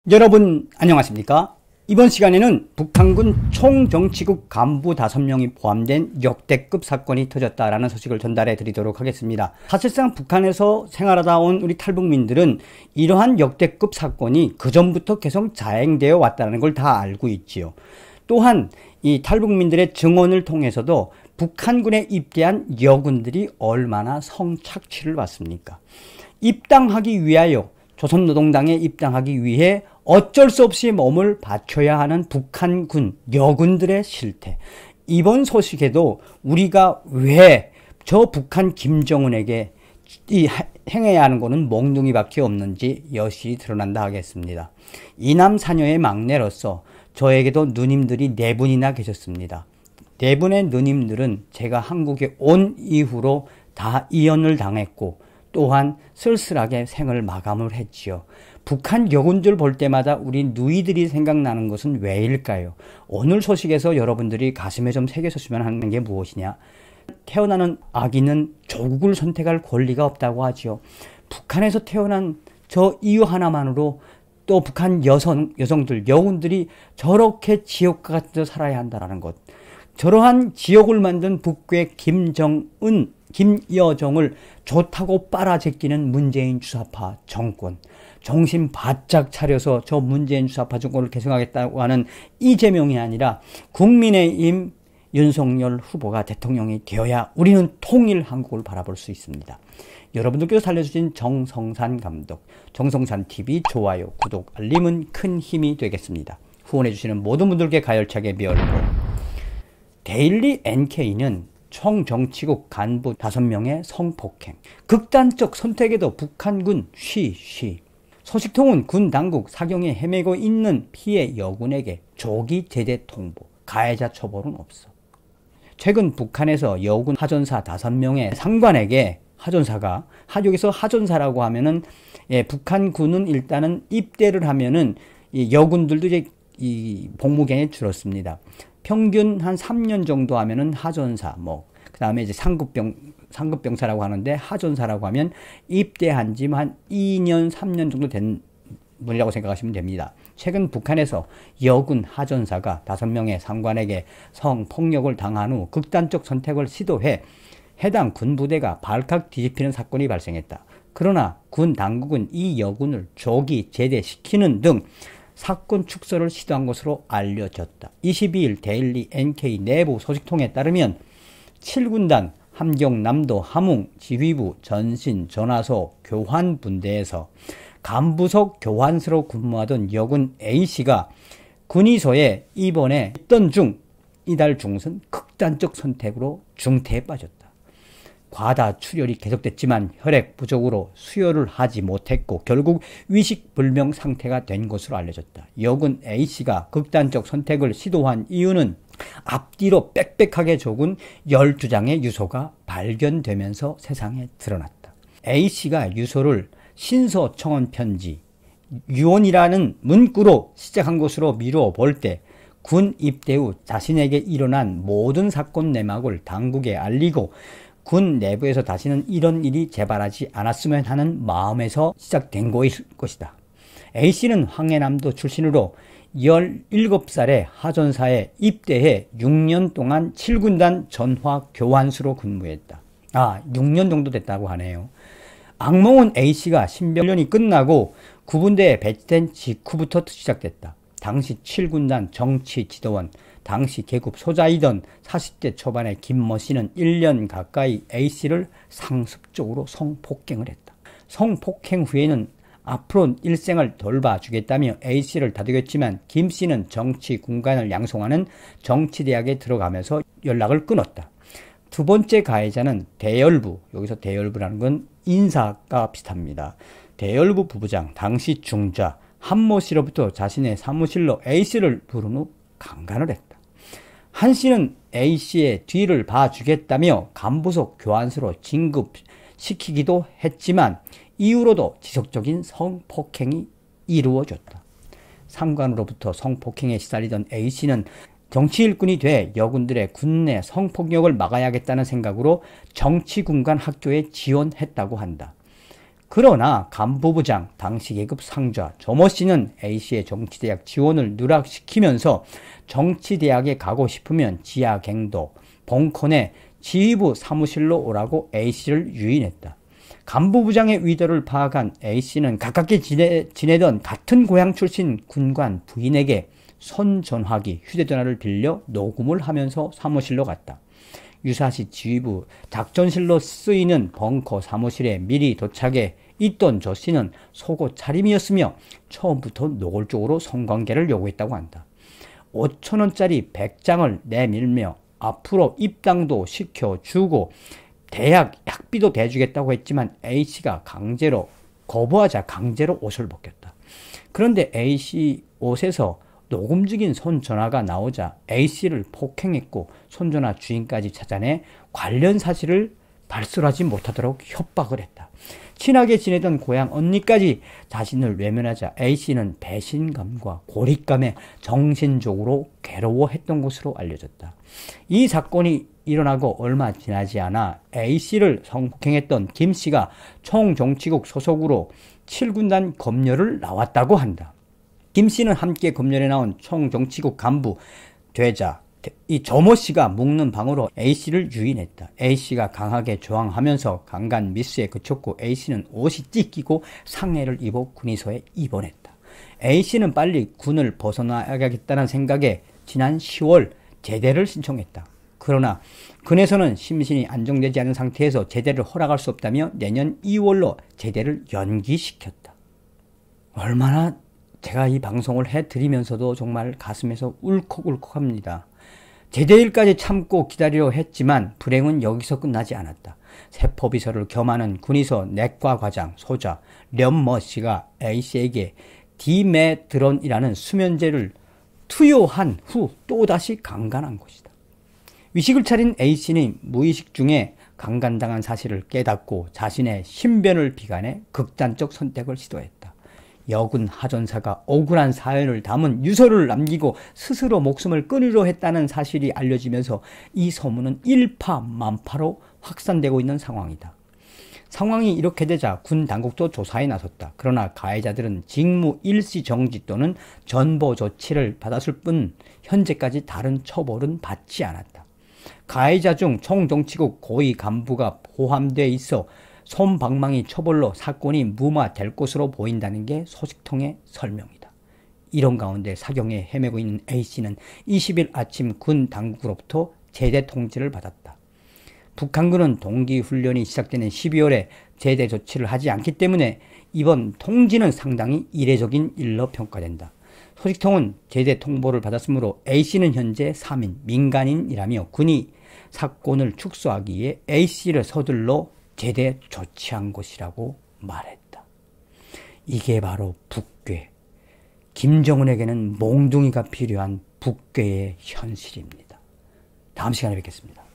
여러분 안녕하십니까? 이번 시간에는 북한군 총정치국 간부 5명이 포함된 역대급 사건이 터졌다라는 소식을 전달해 드리도록 하겠습니다. 사실상 북한에서 생활하다 온 우리 탈북민들은 이러한 역대급 사건이 그전부터 계속 자행되어 왔다는 걸 다 알고 있지요. 또한 이 탈북민들의 증언을 통해서도 북한군에 입대한 여군들이 얼마나 성착취를 받습니까? 입당하기 위하여 조선노동당에 입당하기 위해 어쩔 수 없이 몸을 바쳐야 하는 북한군 여군들의 실태. 이번 소식에도 우리가 왜 저 북한 김정은에게 행해야 하는 것은 몽둥이밖에 없는지 여실히 드러난다 하겠습니다. 이남 사녀의 막내로서 저에게도 누님들이 4분이나 계셨습니다. 4분의 누님들은 제가 한국에 온 이후로 다 이혼을 당했고 또한 쓸쓸하게 생을 마감을 했지요. 북한 여군들 볼 때마다 우리 누이들이 생각나는 것은 왜일까요? 오늘 소식에서 여러분들이 가슴에 좀 새겨주시면 하는 게 무엇이냐? 태어나는 아기는 조국을 선택할 권리가 없다고 하지요. 북한에서 태어난 저 이유 하나만으로 또 북한 여성들, 여군들이 저렇게 지옥과 같이 살아야 한다는 것. 저러한 지옥을 만든 북괴 김정은, 김여정을 좋다고 빨아제끼는 문재인 주사파 정권. 정신 바짝 차려서 저 문재인 주사파 정권을 계승하겠다고 하는 이재명이 아니라 국민의힘 윤석열 후보가 대통령이 되어야 우리는 통일 한국을 바라볼 수 있습니다. 여러분들께서 살려주신 정성산 감독, 정성산TV 좋아요, 구독, 알림은 큰 힘이 되겠습니다. 후원해주시는 모든 분들께 가열차게 멸고. 데일리 NK는 총정치국 간부 5명의 성폭행, 극단적 선택에도 북한군 쉬. 소식통은 군 당국 사경에 헤매고 있는 피해 여군에게 조기 제대 통보, 가해자 처벌은 없어. 최근 북한에서 여군 하전사 5명의 상관에게 하전사가, 여기서 하전사라고 하면은, 북한군은 일단은 입대를 하면은 이 여군들도 이제 이 복무경에 줄었습니다. 평균 한 3년 정도 하면은 하전사, 그 다음에 이제 상급병사라고 하는데 하전사라고 하면 입대한 지 한 2년, 3년 정도 된 분이라고 생각하시면 됩니다. 최근 북한에서 여군 하전사가 5명의 상관에게 성폭력을 당한 후 극단적 선택을 시도해 해당 군부대가 발칵 뒤집히는 사건이 발생했다. 그러나 군 당국은 이 여군을 조기 제대시키는 등 사건 축소를 시도한 것으로 알려졌다. 22일 데일리 NK 내부 소식통에 따르면 7군단 함경남도 함흥 지휘부 전신 전화소 교환분대에서 간부석 교환수로 근무하던 여군 A씨가 군의소에 입원해 있던 중 이달 중순 극단적 선택으로 중태에 빠졌다. 과다 출혈이 계속됐지만 혈액 부족으로 수혈을 하지 못했고 결국 위식불명 상태가 된 것으로 알려졌다. 여군 A씨가 극단적 선택을 시도한 이유는 앞뒤로 빽빽하게 적은 12장의 유서가 발견되면서 세상에 드러났다. A씨가 유서를 신서청원 편지, 유언이라는 문구로 시작한 것으로 미루어 볼 때 군 입대 후 자신에게 일어난 모든 사건 내막을 당국에 알리고 군 내부에서 다시는 이런 일이 재발하지 않았으면 하는 마음에서 시작된 것이다. A씨는 황해남도 출신으로 17살에 하전사에 입대해 6년 동안 7군단 전화 교환수로 근무했다. 6년 정도 됐다고 하네요. 악몽은 A씨가 신병련이 끝나고 구분대에 배치된 직후부터 시작됐다. 당시 7군단 정치 지도원, 당시 계급 소자이던 40대 초반의 김모 씨는 1년 가까이 A씨를 상습적으로 성폭행을 했다. 성폭행 후에는 앞으로 일생을 돌봐주겠다며 A씨를 다독였지만 김 씨는 정치 군관을 양성하는 정치대학에 들어가면서 연락을 끊었다. 두 번째 가해자는 대열부, 여기서 대열부라는 건 인사가 비슷합니다. 대열부 부부장, 당시 중자 한모 씨로부터 자신의 사무실로 A씨를 부른 후 강간을 했다. 한 씨는 A씨의 뒤를 봐주겠다며 간부석 교환수로 진급시키기도 했지만 이후로도 지속적인 성폭행이 이루어졌다. 상관으로부터 성폭행에 시달리던 A씨는 정치 일꾼이 돼 여군들의 군내 성폭력을 막아야겠다는 생각으로 정치군관 학교에 지원했다고 한다. 그러나 간부부장, 당시 계급 상좌 조모 씨는 A씨의 정치대학 지원을 누락시키면서 정치대학에 가고 싶으면 지하 갱도, 벙커 내 지휘부 사무실로 오라고 A씨를 유인했다. 간부부장의 의도를 파악한 A씨는 가깝게 지내던 같은 고향 출신 군관 부인에게 손전화기, 휴대전화를 빌려 녹음을 하면서 사무실로 갔다. 유사시 지휘부 작전실로 쓰이는 벙커 사무실에 미리 도착해 있던 조 씨는 속옷 차림이었으며 처음부터 노골적으로 성관계를 요구했다고 한다. 5,000원짜리 100장을 내밀며 앞으로 입당도 시켜주고 대학 학비도 대주겠다고 했지만 A씨가 강제로 거부하자 강제로 옷을 벗겼다. 그런데 A씨 옷에서 녹음적인 손전화가 나오자 A씨를 폭행했고 손전화 주인까지 찾아내 관련 사실을 발설하지 못하도록 협박을 했다. 친하게 지내던 고향 언니까지 자신을 외면하자 A씨는 배신감과 고립감에 정신적으로 괴로워했던 것으로 알려졌다. 이 사건이 일어나고 얼마 지나지 않아 A씨를 성폭행했던 김씨가 총정치국 소속으로 7군단 검열을 나왔다고 한다. 김씨는 함께 검열에 나온 총정치국 간부 되자 이 조모씨가 묵는 방으로 A씨를 유인했다. A씨가 강하게 저항하면서 강간 미수에 그쳤고 A씨는 옷이 찢기고 상해를 입어 군의소에 입원했다. A씨는 빨리 군을 벗어나야겠다는 생각에 지난 10월 제대를 신청했다. 그러나 군에서는 심신이 안정되지 않은 상태에서 제대를 허락할 수 없다며 내년 2월로 제대를 연기시켰다. 얼마나 제가 이 방송을 해드리면서도 정말 가슴에서 울컥울컥합니다. 제대일까지 참고 기다리려 했지만 불행은 여기서 끝나지 않았다. 세포비서를 겸하는 군의소 내과 과장 소자 련머 씨가 A씨에게 디메드론이라는 수면제를 투여한 후 또다시 강간한 것이다. 위식을 차린 A씨는 무의식 중에 강간당한 사실을 깨닫고 자신의 신변을 비관해 극단적 선택을 시도했다. 여군 하전사가 억울한 사연을 담은 유서를 남기고 스스로 목숨을 끊으려 했다는 사실이 알려지면서 이 소문은 일파만파로 확산되고 있는 상황이다. 상황이 이렇게 되자 군 당국도 조사에 나섰다. 그러나 가해자들은 직무 일시 정지 또는 전보 조치를 받았을 뿐 현재까지 다른 처벌은 받지 않았다. 가해자 중 총정치국 고위 간부가 포함되어 있어 솜방망이 처벌로 사건이 무마될 것으로 보인다는 게 소식통의 설명이다. 이런 가운데 사경에 헤매고 있는 A씨는 20일 아침 군 당국으로부터 제대 통지를 받았다. 북한군은 동기훈련이 시작되는 12월에 제대 조치를 하지 않기 때문에 이번 통지는 상당히 이례적인 일로 평가된다. 소식통은 제대 통보를 받았으므로 A씨는 현재 3인 민간인이라며 군이 사건을 축소하기 위해 A씨를 서둘러 제대 조치한 것이라고 말했다. 이게 바로 북괴. 김정은에게는 몽둥이가 필요한 북괴의 현실입니다. 다음 시간에 뵙겠습니다.